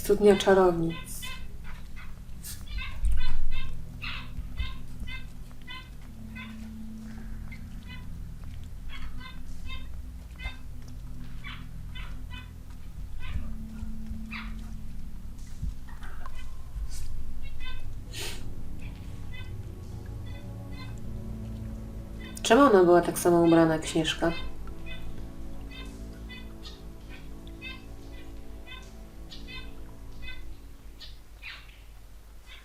Studnia czarownic. Czemu ona była tak samo ubrana jak Śnieżka?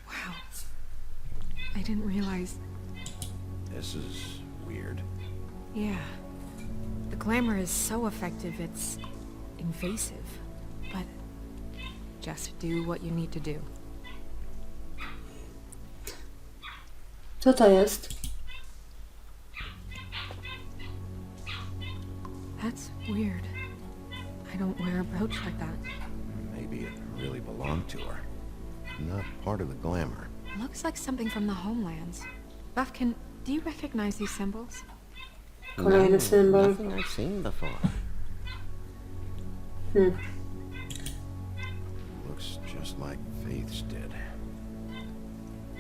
Wow. I didn't realize... This is weird. Yeah. The glamour is so effective, it's invasive. But just do what you need to do. Co to jest? That's weird. I don't wear a brooch like that. Maybe it really belonged to her. Not part of the glamour. Looks like something from the homelands. Buffkin, do you recognize these symbols? Kolejny symbol. Nothing I've seen before. Looks just like Faith's did.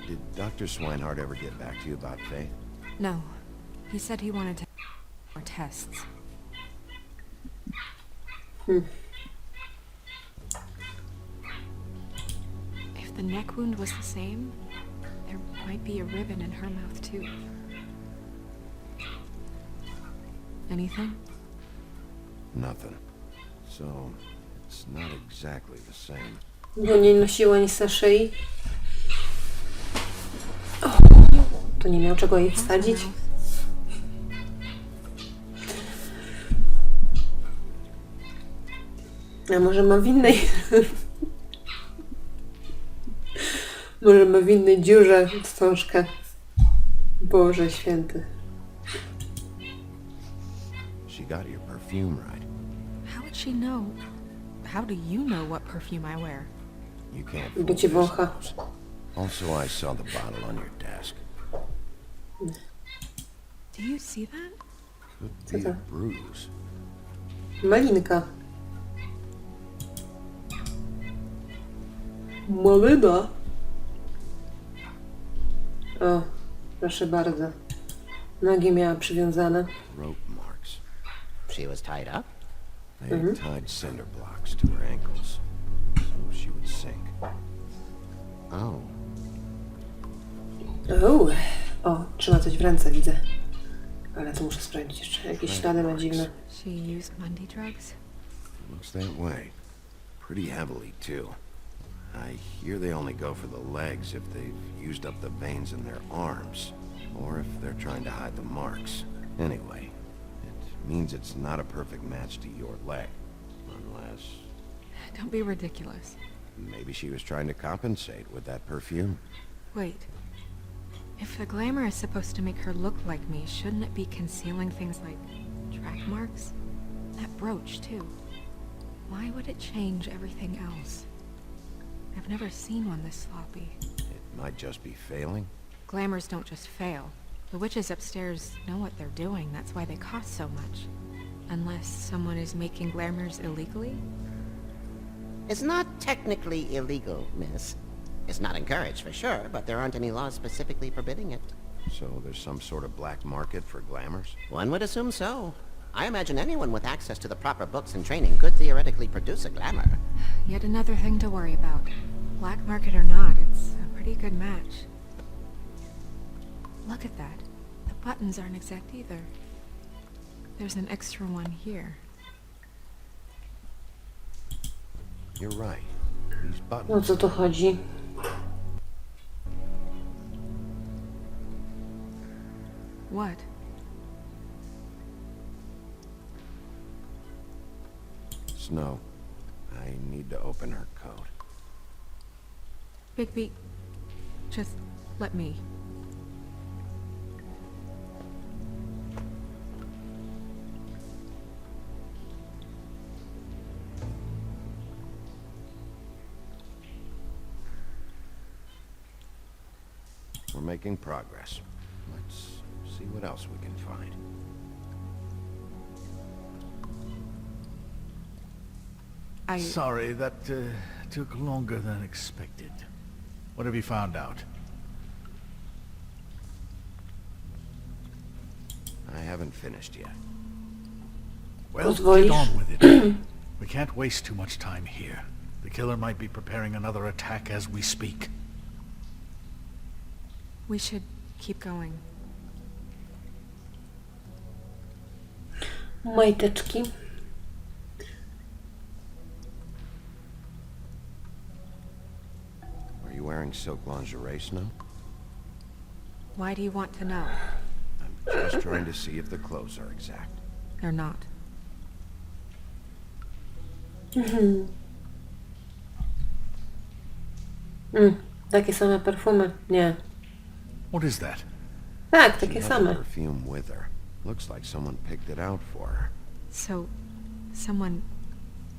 Did Dr. Swinehart ever get back to you about Faith? No. He said he wanted to more tests. If the neck wound was the same, there might be a ribbon in her mouth too. Anything? Nothing. So, it's not exactly the same. Bo nie nosiła nic na szyi. O, to nie miał czego jej wsadzić. A może ma w innej... może ma w innej dziurze wstążkę. Boże święty. She got your perfume right. How would she know? How do you know what perfume I wear? You can't Bo fool cię this wącha. house. Also, I saw the bottle on your desk. Do you see that? Could be a bruise. Malinka. Malina. O, proszę bardzo. Nogi miała przywiązane. Rope marks. She was tied up? They tied cinder blocks to her ankles, so she would sink. Oh. O, trzyma coś w ręce, widzę. Ale to muszę sprawdzić jeszcze. Jakieś ślady ma dziwne. She used Mundy drugs? Looks that way. Pretty heavily, too. I hear they only go for the legs if they've used up the veins in their arms, or if they're trying to hide the marks. Anyway, it means it's not a perfect match to your leg, unless Don't be ridiculous. maybe she was trying to compensate with that perfume. Wait. If the glamour is supposed to make her look like me, shouldn't it be concealing things like track marks? That brooch, too. Why would it change everything else? I've never seen one this sloppy. It might just be failing. Glamours don't just fail. The witches upstairs know what they're doing, that's why they cost so much. Unless someone is making glamours illegally? It's not technically illegal, miss. It's not encouraged for sure, but there aren't any laws specifically forbidding it. So there's some sort of black market for glamours? One would assume so. I imagine anyone with access to the proper books and training could theoretically produce a glamour. Yet another thing to worry about. Black market or not, it's a pretty good match. Look at that. The buttons aren't exact either. There's an extra one here. You're right. These O buttons... co tu chodzi? What? Snow, I need to open her coat. Bigby, just let me. We're making progress. Let's see what else we can find. I... Sorry, that That took longer than expected. What have you found out? I haven't finished yet. Well, Pozwolisz? get on with it. We can't waste too much time here. The killer might be preparing another attack as we speak. We should keep going. Majteczki. Are you wearing silk lingerie, Snow? Why do you want to know? I'm just trying to see if the clothes are exact. They're not. Takie same perfumy? Nie. What is that? Tak, She takie had the same. perfume with her. Looks like someone picked it out for her. So, someone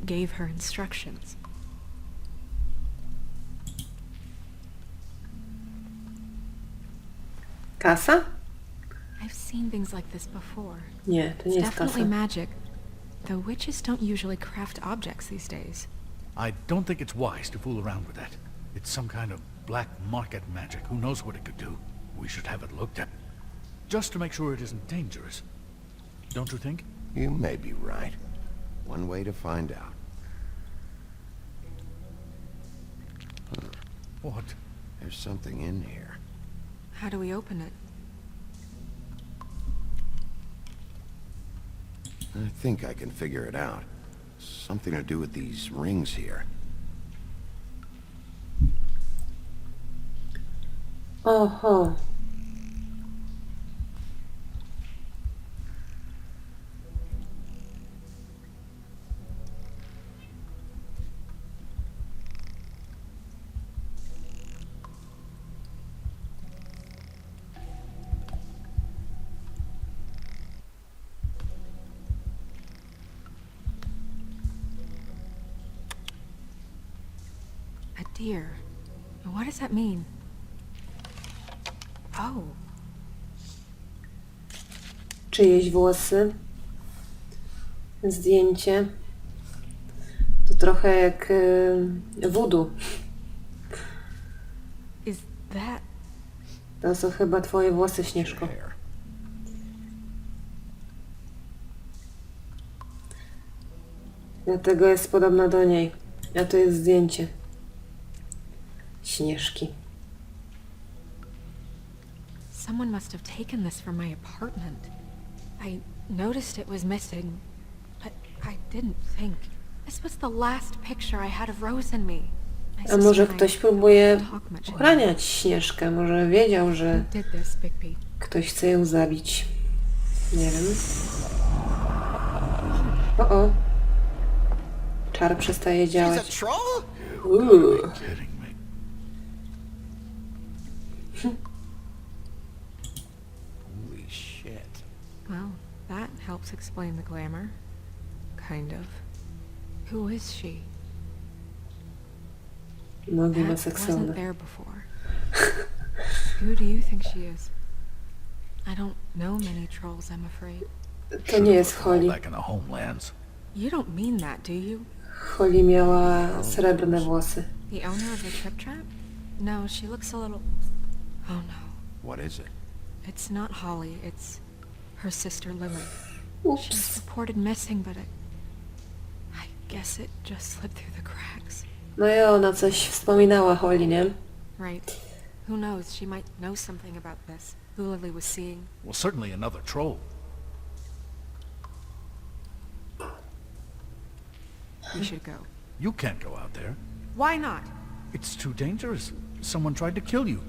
gave her instructions. Kasa? I've seen things like this before. Nie, to nie It's jest kasa. definitely magic. Though witches don't usually craft objects these days. I don't think it's wise to fool around with that. It's some kind of black market magic. Who knows what it could do? We should have it looked at. Just to make sure it isn't dangerous. Don't you think? You may be right. One way to find out. What? There's something in here. How do we open it? I think I can figure it out. Something to do with these rings here. Oho. A deer. What does that mean? Oh, Czyjeś włosy. Zdjęcie. To trochę jak voodoo. is that... To są chyba twoje włosy, Śnieżko. Hair. Dlatego jest podobna do niej. A to jest zdjęcie. Śnieżki. Someone must have taken this from my apartment. I noticed it was missing, but I didn't think. This was the last picture I had of Rose and me. I A może suspect ktoś I próbuje don't talk much anymore. ochraniać Śnieżkę? Może wiedział, że Who did this, Bigby? ktoś chce ją zabić. Nie wiem. O. Czar przestaje She's a działać. troll? Kidding me. Holy shit. Well, that helps explain the glamour. Kind of. Who is she? Nogi ma That wasn't seksowne. there before. Who do you think she is? I don't know many trolls, I'm afraid. To nie jest All Holly. back in the homelands. You don't mean that, do you? Holly miała srebrne włosy. The owner of the Trip Trap? No, she looks a little... Oh no. What is it? It's not Holly, it's her sister Lily. She was Ups. reported missing, but I guess it just slipped through the cracks. No i ona coś wspominała Holly, nie? Right. Who knows, she might know something about this. Who Lily was seeing. Well, certainly another troll. We should go. You can't go out there. Why not? It's too dangerous. Someone tried to kill you.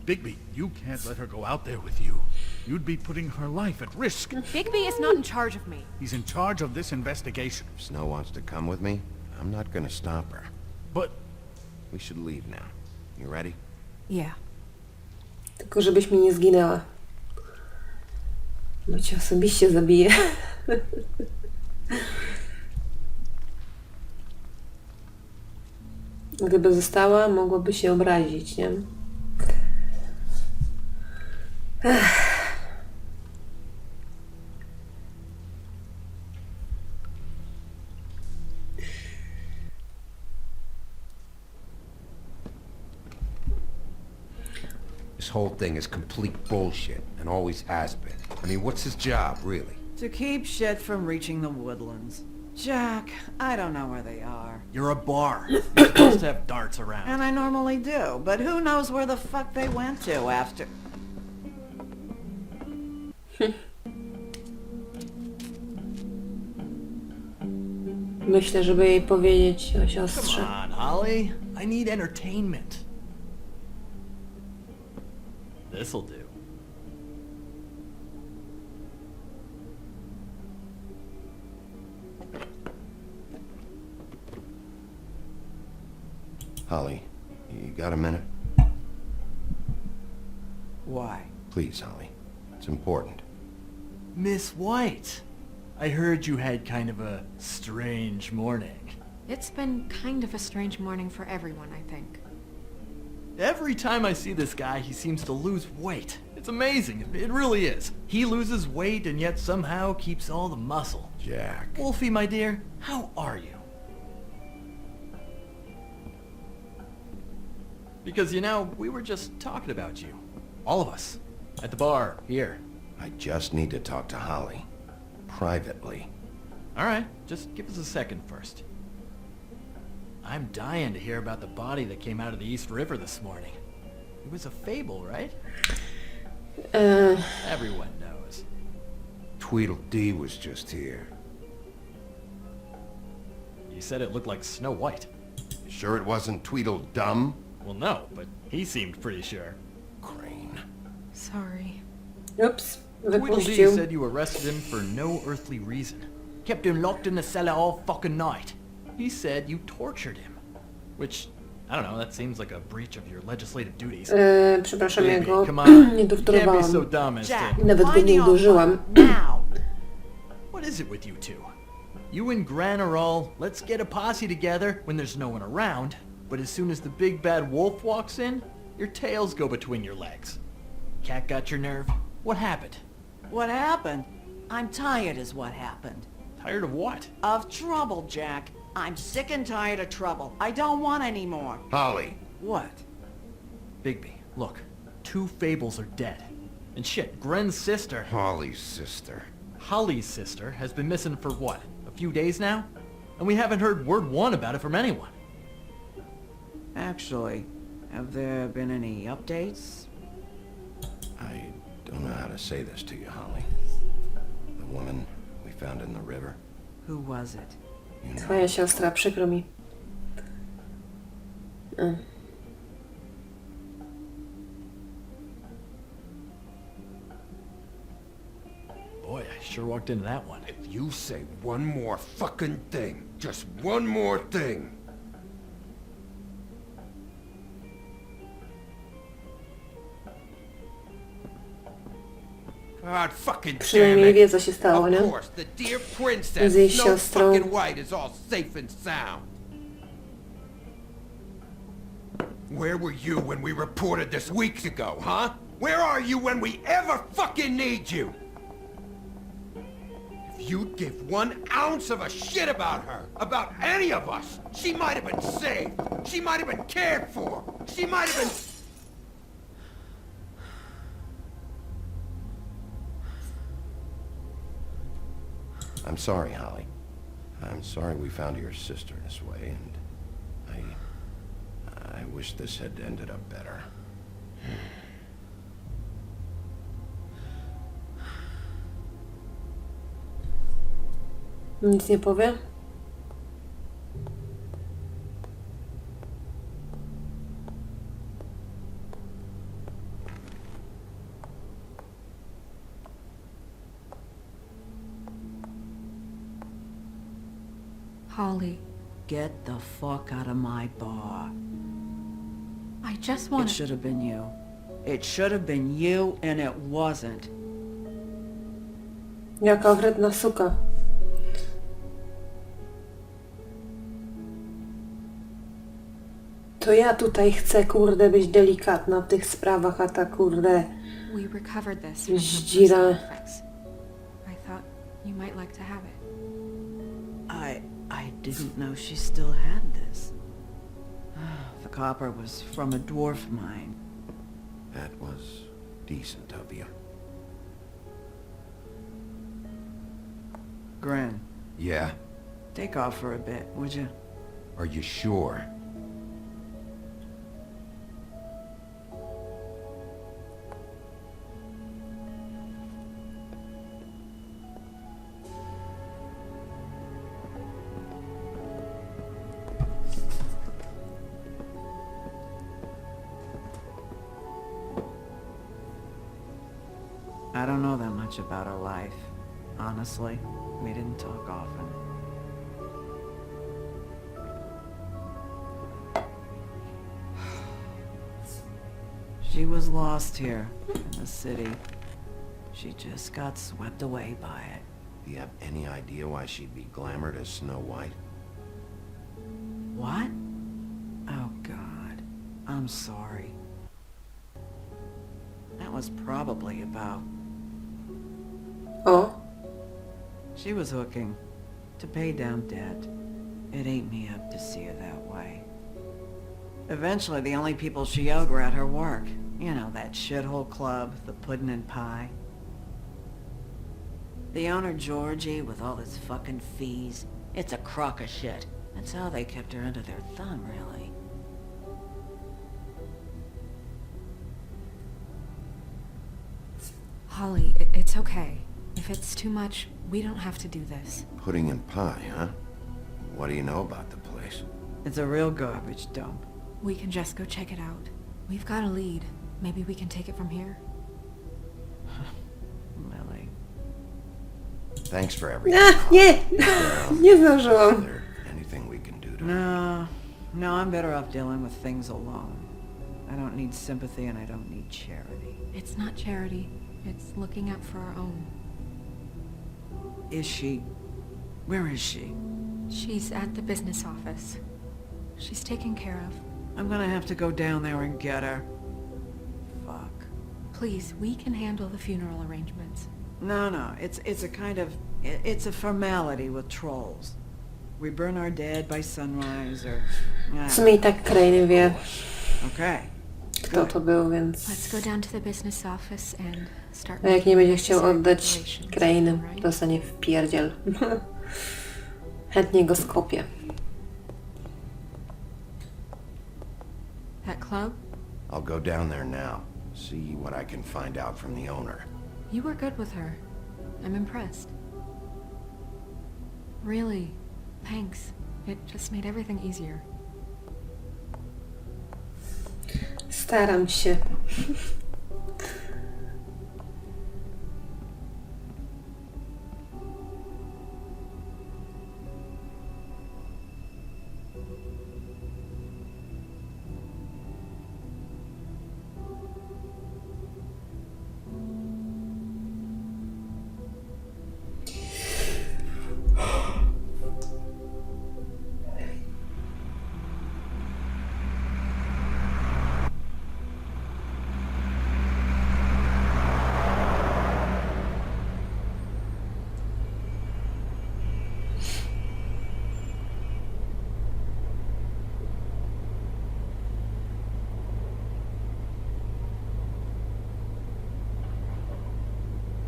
Bigby, you can't let her go out there with you. You'd be putting her life at risk. Bigby is not in charge of me. He's in charge of this investigation. If Snow wants to come with me, I'm not gonna stop her. But We should leave now. You ready? Yeah. Tylko żebyś mi nie zginęła. Bo cię osobiście zabiję. Gdyby została, mogłaby się obrazić, nie? whole thing is complete bullshit, and always has been. I mean, what's his job, really? To keep shit from reaching the woodlands. Jack, I don't know where they are. You're a bar. You're supposed to have darts around. And I normally do, but who knows where the fuck they went to after... Myślę, żeby jej powiedzieć o Come siostrze. on, Holly. I need entertainment. This'll do. Holly, you got a minute? Why? Please, Holly. It's important. Miss White, I heard you had kind of a strange morning. It's been kind of a strange morning for everyone, I think. Every time I see this guy, he seems to lose weight. It's amazing. It really is. He loses weight and yet somehow keeps all the muscle. Jack. Wolfie, my dear, how are you? Because, you know, we were just talking about you. All of us. At the bar, here. I just need to talk to Holly. Privately. Alright, just give us a second first. I'm dying to hear about the body that came out of the East River this morning. It was a fable, right? Everyone knows. Tweedledee was just here. You said it looked like Snow White. Sure it wasn't Tweedledum? Well, no, but he seemed pretty sure. Crane. Sorry. Ups, Tweedledee wypuścił. said you arrested him for no earthly reason. Kept him locked in the cellar all fucking night. He said you tortured him. Which, I don't know, that seems like a breach of your legislative duties. Przepraszam, ja Baby, go come on. nie You can't be so torturowałam. dumb as Jack, to... Nawet go find nie the uderzyłam. offer now! What is it with you two? You and Gran are all, let's get a posse together when there's no one around, but as soon as the big bad wolf walks in, your tails go between your legs. Cat got your nerve? What happened? What happened? I'm tired is what happened. Tired of what? Of trouble, Jack. I'm sick and tired of trouble. I don't want any more. Holly. What? Bigby, look. 2 fables are dead. And shit, Gren's sister, Holly's sister. Holly's sister, has been missing for what? A few days now? And we haven't heard word one about it from anyone. Actually, have there been any updates? I don't know how to say this to you, Holly. The woman we found in the river. Who was it? You know. Twoja siostra, przykro mi. Boy, I sure walked into that one. If you say one more fucking thing, just one more thing. God fucking damn Przynajmniej it. wie, co się stało, nie? Of course, the dear princess, Z jej Snow siostrą. fucking White, is all safe and sound. Where were you when we reported this weeks ago, huh? Where are you when we ever fucking need you? If you'd give 1 ounce of a shit about her, about any of us, she might have been saved. She might have been cared for. She might have been... I'm sorry, Holly. I'm sorry we found your sister this way, and I wish this had ended up better. Nic nie powie? Holly, Get the fuck out of my bar. I just It want to... should have been you. It should have been you, and it wasn't. Jaka ohydna suka. To ja tutaj chcę, kurde, być delikatna w tych sprawach, a ta, kurde... We recovered this from her Zdzira. personal effects. I thought you might like to have it. I didn't know she still had this. The copper was from a dwarf mine. That was decent of you. Gran, Yeah? take off for a bit, would you? Are you sure? I don't know that much about her life. Honestly, we didn't talk often. She was lost here, in the city. She just got swept away by it. Do you have any idea why she'd be glamored as Snow White? What? Oh, God. I'm sorry. That was probably about... O, She was hooking. To pay down debt. It ate me up to see her that way. Eventually, the only people she owed were at her work. You know, that shithole club, the Puddin' and Pie. The owner, Georgie, with all his fucking fees. It's a crock of shit. That's how they kept her under their thumb, really. Holly, it's okay. If it's too much, we don't have to do this. Pudding and pie, huh? What do you know about the place? It's a real garbage dump. We can just go check it out. We've got a lead. Maybe we can take it from here. Lily. Thanks for everything. nie! Nie Is zdążyłam. there anything we can do to... No, I'm better off dealing with things alone. I don't need sympathy and I don't need charity. It's not charity. It's looking out for our own. Is she... Where is she? She's at the business office. She's taken care of. I'm gonna have to go down there and get her. Fuck. Please, we can handle the funeral arrangements. No, it's a kind of... It's a formality with trolls. We burn our dead by sunrise or... W sumie i tak Crane wie, Okay. kto to był, więc... Let's go down to the business office and start A jak nie będzie making chciał oddać preparations, Crane, right? dostanie w pierdziel. Chętnie go skopię. That club? I'll go down there now. See what I can find out from the owner. You were good with her. I'm impressed. Really, thanks. It just made everything easier. Staram się.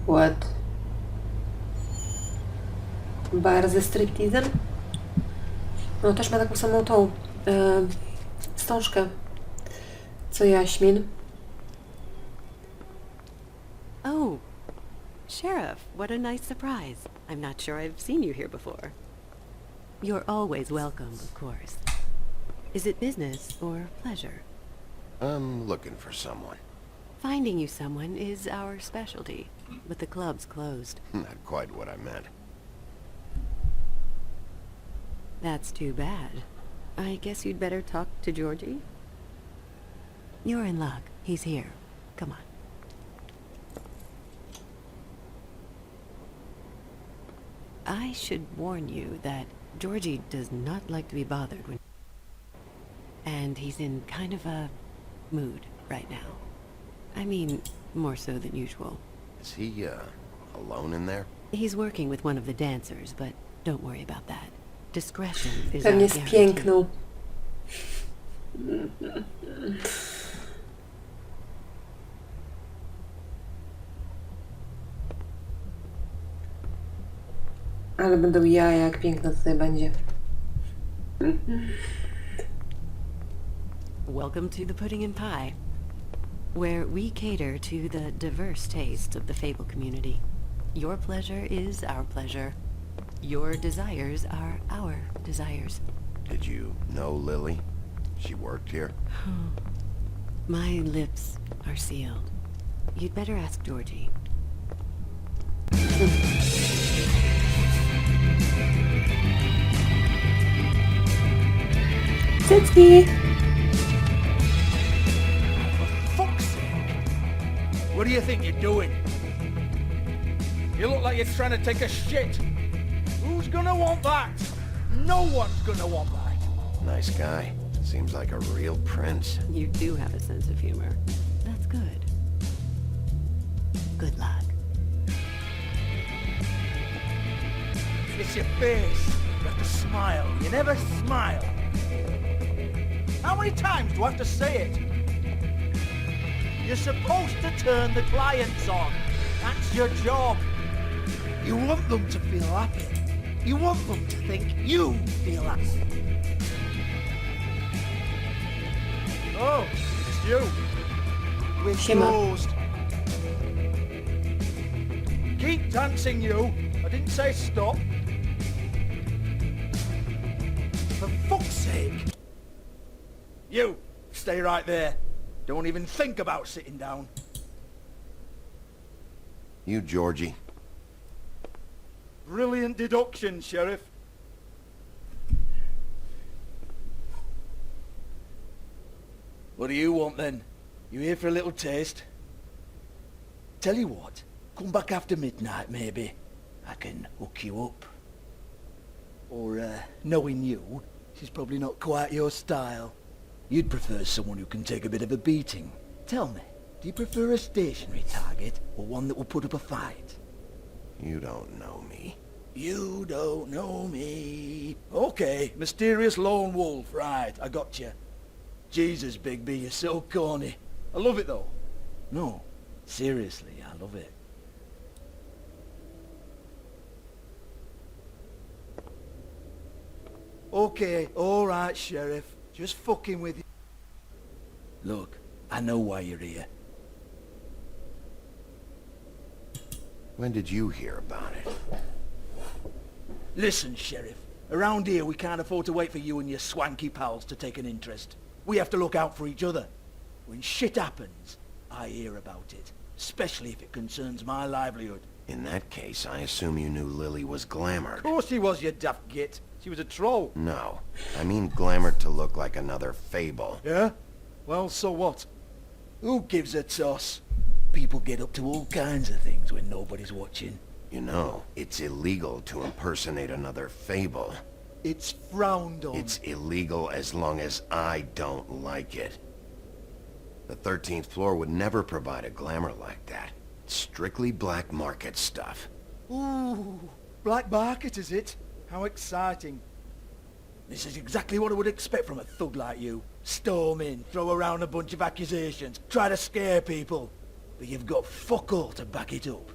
What? Bar ze striptizem? No też ma taką samą tą wstążkę co Jaśmin. Oh, Sheriff, what a nice surprise. I'm not sure I've seen you here before. You're always welcome, of course. Is it business or pleasure? I'm looking for someone. Finding you someone is our specialty, but the club's closed. Not quite what I meant. That's too bad. I guess you'd better talk to Georgie? You're in luck. He's here. Come on. I should warn you that Georgie does not like to be bothered when... And he's in kind of a mood right now. I mean, more so than usual. Is he, alone in there? He's working with one of the dancers, but don't worry about that. Discretion is our Pewnie guarantee. spięknął. Ale będą jaja, jak piękno tutaj będzie. Welcome to the Pudding and Pie, where we cater to the diverse tastes of the Fable community. Your pleasure is our pleasure. Your desires are our desires. Did you know Lily? She worked here? My lips are sealed. You'd better ask Georgie. Cycki! For fuck's sake! What do you think you're doing? You look like you're trying to take a shit. Who's gonna want that? No one's gonna want that. Nice guy. Seems like a real prince. You do have a sense of humor. That's good. Good luck. It's your face. You have to smile. You never smile. How many times do I have to say it? You're supposed to turn the clients on. That's your job. You want them to feel happy. You want them to think you feel happy. Oh, it's you. We're Siema. closed. Keep dancing, you. I didn't say stop. For fuck's sake. You, stay right there. Don't even think about sitting down. You, Georgie. Brilliant deduction, Sheriff. What do you want then? You here for a little taste? Tell you what, come back after midnight maybe. I can hook you up. Or, knowing you, she's probably not quite your style. You'd prefer someone who can take a bit of a beating. Tell me, do you prefer a stationary target or one that will put up a fight? You don't know me. You don't know me. Okay, mysterious lone wolf, right, I got you. Jesus, Bigby, you're so corny. I love it though. No, seriously, I love it. Okay, alright, Sheriff. Just fucking with you. Look, I know why you're here. When did you hear about it? Listen, Sheriff. Around here, we can't afford to wait for you and your swanky pals to take an interest. We have to look out for each other. When shit happens, I hear about it. Especially if it concerns my livelihood. In that case, I assume you knew Lily was glamored. Of course she was, you daft git. She was a troll. No. I mean glamored to look like another fable. Yeah? Well, so what? Who gives a toss? People get up to all kinds of things when nobody's watching. You know, it's illegal to impersonate another fable. It's frowned on. It's illegal as long as I don't like it. The 13th floor would never provide a glamour like that. It's strictly black market stuff. Ooh, black market is it? How exciting. This is exactly what I would expect from a thug like you. Storm in, throw around a bunch of accusations, try to scare people. But you've got fuck all to back it up.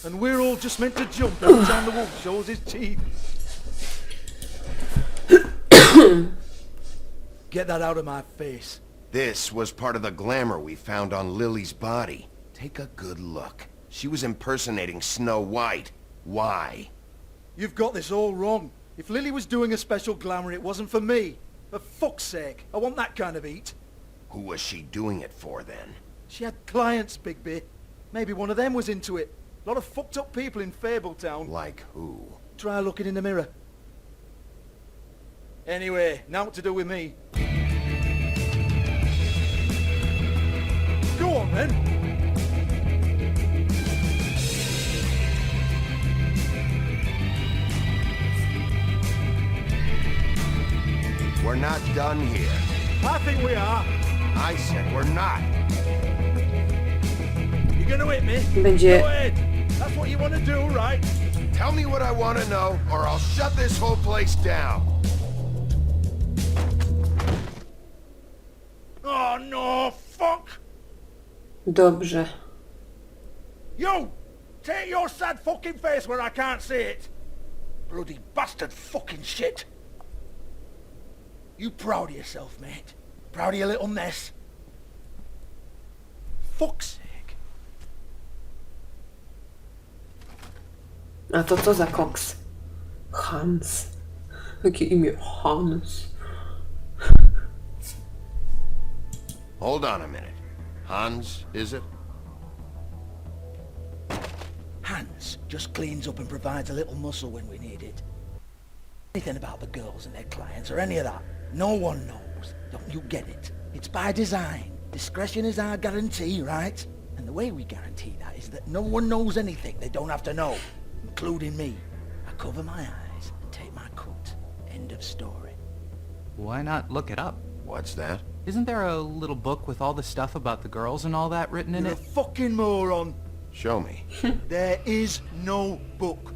And we're all just meant to jump every time the wolf shows his teeth. Get that out of my face. This was part of the glamour we found on Lily's body. Take a good look. She was impersonating Snow White. Why? You've got this all wrong. If Lily was doing a special glamour, it wasn't for me. For fuck's sake, I want that kind of eat. Who was she doing it for then? She had clients, Bigby. Maybe one of them was into it. A lot of fucked up people in Fabletown. Like who? Try looking in the mirror. Anyway, now what to do with me? Go on then. We're not done here. I think we are. I said we're not. You're gonna hit me? Będzie... Go ahead. That's what you want to do, right? Tell me what I want to know, or I'll shut this whole place down. Oh no, fuck! Dobrze. Yo! Take your sad fucking face where I can't see it. Bloody bastard fucking shit. You proud of yourself, mate? Proud of your little mess? Fuck's sake. A to co za koks? Hans. Jakie imię? Hans. Hold on a minute. Hans, is it? Hans just cleans up and provides a little muscle when we need it. Anything about the girls and their clients or any of that, no one knows. Don't you get it? It's by design. Discretion is our guarantee, right? And the way we guarantee that is that no one knows anything they don't have to know, including me. I cover my eyes and take my cut. End of story. Why not look it up? What's that? Isn't there a little book with all the stuff about the girls and all that written in You're it? a fucking moron. Show me. There is no book.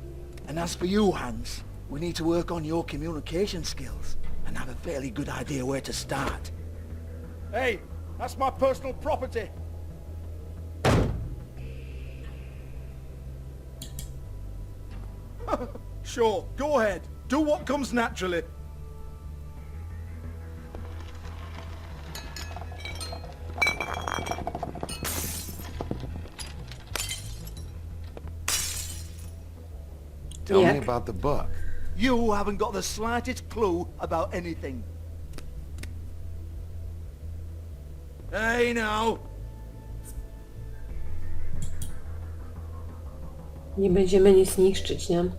And as for you, Hans, we need to work on your communication skills and have a fairly good idea where to start. Hey, that's my personal property. Sure, go ahead. Do what comes naturally. Tell me Jak? about the book. You haven't got the slightest clue about anything. Hey now. Nie będziemy nic niszczyć, nie?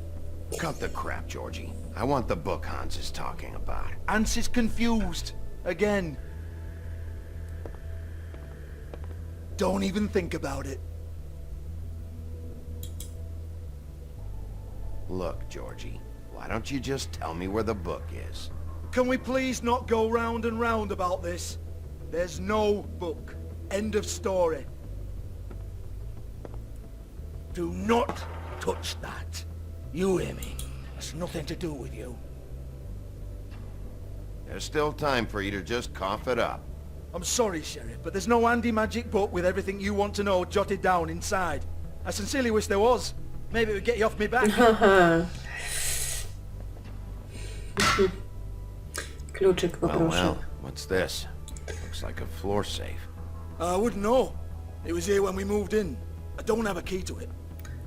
Cut the crap, Georgie. I want the book Hans is talking about. Hans is confused. Again. Don't even think about it. Look, Georgie, why don't you just tell me where the book is? Can we please not go round and round about this? There's no book. End of story. Do not touch that. You hear me? It's nothing to do with you. There's still time for you to just cough it up. I'm sorry, Sheriff, but there's no handy magic book with everything you want to know jotted down inside. I sincerely wish there was. Maybe it would get you off me back. Haha. Kluczyk Oh, poproszę. well, what's this? Looks like a floor safe. I wouldn't know. It was here when we moved in. I don't have a key to it.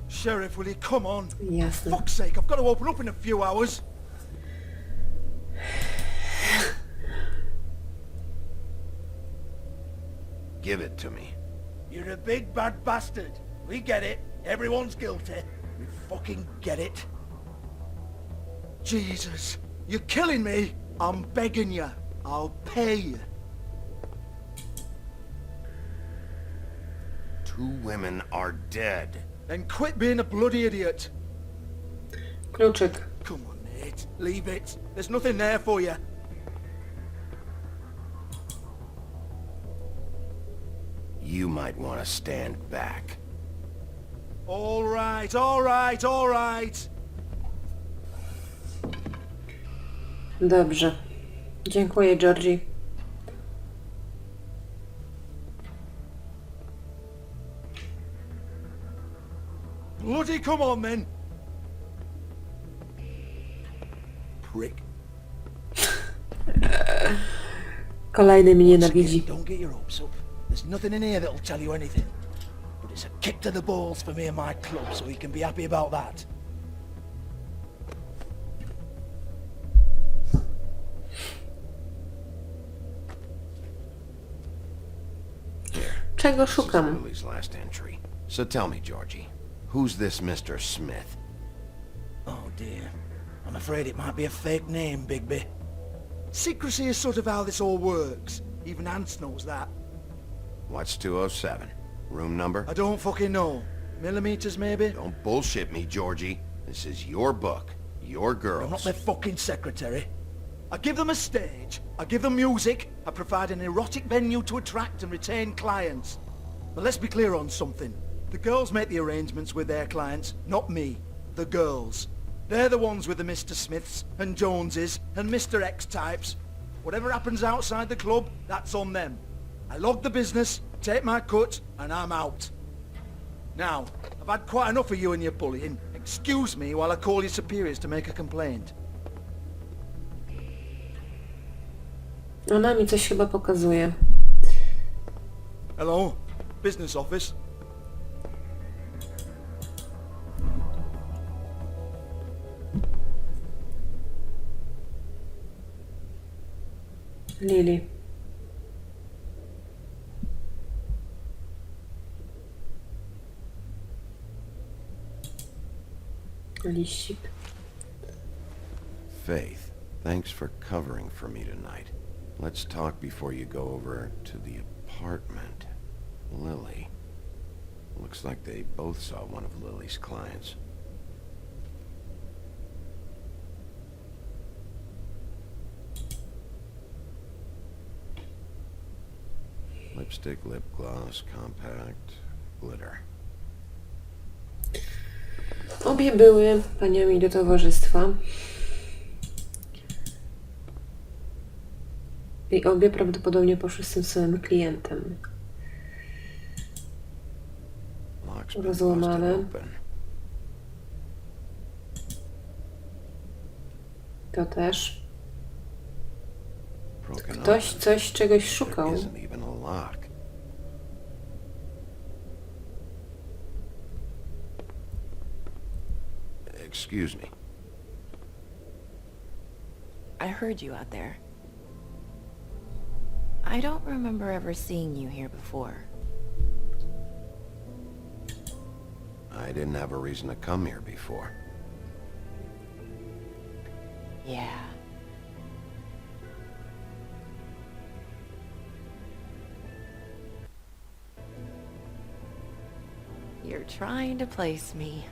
Sheriff, will you come on? Jasne. Fuck's sake, I've got to open up in a few hours. Give it to me. You're a big bad bastard. We get it. Everyone's guilty. We fucking get it. Jesus, you're killing me. I'm begging you. I'll pay you. 2 women are dead. Then quit being a bloody idiot. Kluczyk. Come on, mate. Leave it. There's nothing there for you. You might want to stand back. All right, all right, all right. Dobrze. Dziękuję, Georgie. Bloody come on, then. Prick. Kolejny mnie Once again, nienawidzi. don't get your hopes up. There's nothing in here that'll tell you anything. But it's a kick to the balls for me and my club, so he can be happy about that. Czego This is szukam? Lily's last entry. So tell me, Georgie, who's this Mr. Smith? Oh dear. I'm afraid it might be a fake name, Bigby. Secrecy is sort of how this all works. Even Hans knows that. What's 207? Room number? I don't fucking know. Millimeters, maybe? Don't bullshit me, Georgie. This is your book. Your I'm not girls. their fucking secretary. I give them a stage, I give them music, I provide an erotic venue to attract and retain clients. But let's be clear on something. The girls make the arrangements with their clients, not me. The girls. They're the ones with the Mr. Smiths and Joneses and Mr. X types. Whatever happens outside the club, that's on them. I log the business, take my cut, and I'm out. Now, I've had quite enough of you and your bullying. Excuse me while I call your superiors to make a complaint. Ona mi coś chyba pokazuje. Hello? Business office? Lily. Liścik. Faith, thanks for covering for me tonight. Let's talk before you go over to the apartment. Lily. Looks like they both saw one of Lily's clients. Lipstick, lip gloss, compact, glitter. Obie były paniami do towarzystwa. I obie prawdopodobnie poszły z tym samym klientem. Lock's been Rozłamane. busted open. To też. Broken Ktoś open. coś czegoś There szukał. isn't even a lock. Excuse me. I heard you out there. I don't remember ever seeing you here before. I didn't have a reason to come here before. Yeah. You're trying to place me.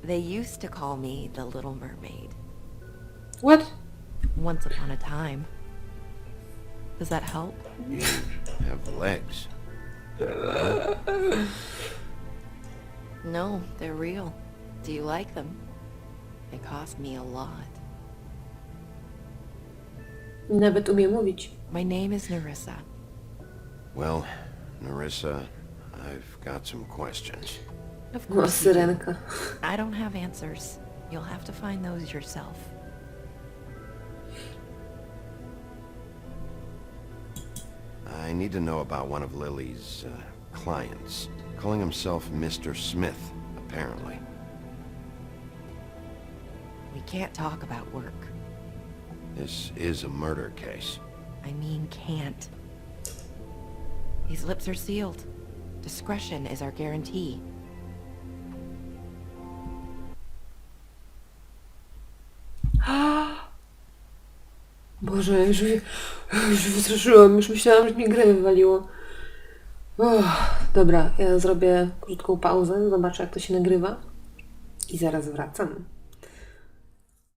They used to call me the Little Mermaid. What? Once upon a time. Does that help? You have legs. No, they're real. Do you like them? They cost me a lot. Nawet umie mówić. My name is Nerissa. Well, Nerissa, I've got some questions. Of O, course you do. syrenka. I don't have answers. You'll have to find those yourself. I need to know about one of Lily's clients, calling himself Mr. Smith, apparently. We can't talk about work. This is a murder case. I mean can't. These lips are sealed. Discretion is our guarantee. Boże, już wystraszyłam, już myślałam, że mi grę wywaliło. Dobra, ja zrobię krótką pauzę, zobaczę jak to się nagrywa i zaraz wracam.